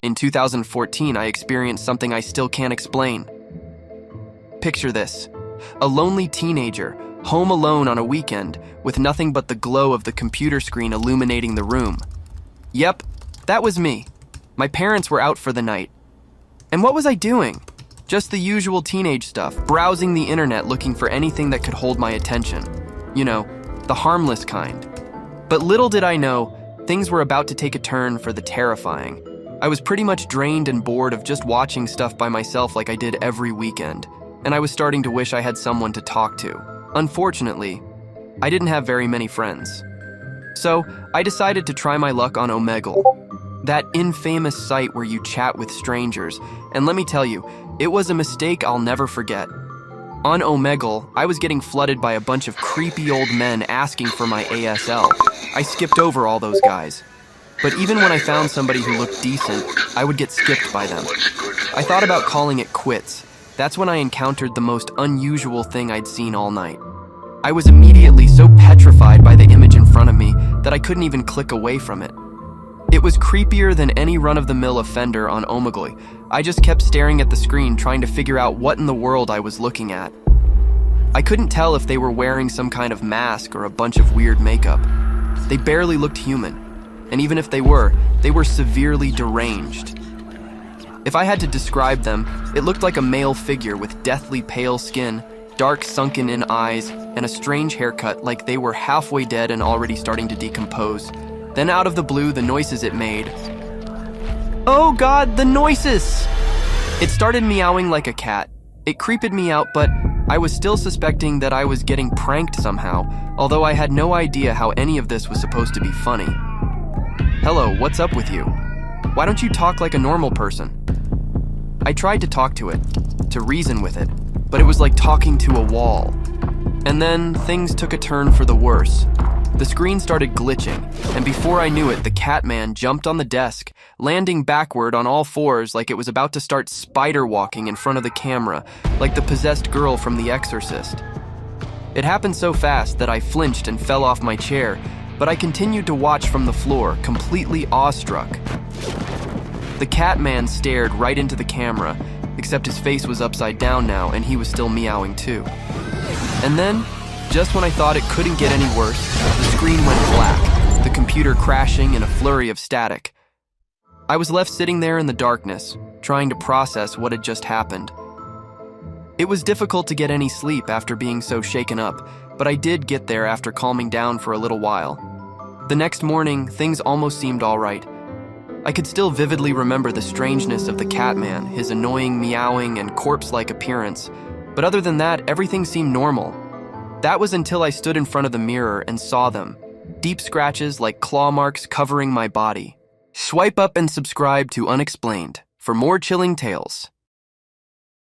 In 2014, I experienced something I still can't explain. Picture this: a lonely teenager, home alone on a weekend, with nothing but the glow of the computer screen illuminating the room. Yep, that was me. My parents were out for the night. And what was I doing? Just the usual teenage stuff, browsing the internet looking for anything that could hold my attention. You know, the harmless kind. But little did I know, things were about to take a turn for the terrifying. I was pretty much drained and bored of just watching stuff by myself like I did every weekend, and I was starting to wish I had someone to talk to. Unfortunately, I didn't have very many friends. So, I decided to try my luck on Omegle, that infamous site where you chat with strangers, and let me tell you, it was a mistake I'll never forget. On Omegle, I was getting flooded by a bunch of creepy old men asking for my ASL. I skipped over all those guys. But even when I found somebody who looked decent, I would get skipped by them. I thought about calling it quits. That's when I encountered the most unusual thing I'd seen all night. I was immediately so petrified by the image in front of me that I couldn't even click away from it. It was creepier than any run-of-the-mill offender on Omegle. I just kept staring at the screen trying to figure out what in the world I was looking at. I couldn't tell if they were wearing some kind of mask or a bunch of weird makeup. They barely looked human. And even if they were severely deranged. If I had to describe them, it looked like a male figure with deathly pale skin, dark sunken-in eyes, and a strange haircut like they were halfway dead and already starting to decompose. Then out of the blue, the noises it made. Oh God, the noises! It started meowing like a cat. It creeped me out, but I was still suspecting that I was getting pranked somehow, although I had no idea how any of this was supposed to be funny. Hello, what's up with you? Why don't you talk like a normal person? I tried to talk to it, to reason with it, but it was like talking to a wall. And then things took a turn for the worse. The screen started glitching, and before I knew it, the Catman jumped on the desk, landing backward on all fours like it was about to start spider walking in front of the camera, like the possessed girl from The Exorcist. It happened so fast that I flinched and fell off my chair, but I continued to watch from the floor, completely awestruck. The Catman stared right into the camera, except his face was upside down now and he was still meowing too. And then, just when I thought it couldn't get any worse, the screen went black, the computer crashing in a flurry of static. I was left sitting there in the darkness, trying to process what had just happened. It was difficult to get any sleep after being so shaken up, but I did get there after calming down for a little while. The next morning, things almost seemed all right. I could still vividly remember the strangeness of the Catman, his annoying meowing and corpse-like appearance, but other than that, everything seemed normal. That was until I stood in front of the mirror and saw them, deep scratches like claw marks covering my body. Swipe up and subscribe to Unexplained for more chilling tales.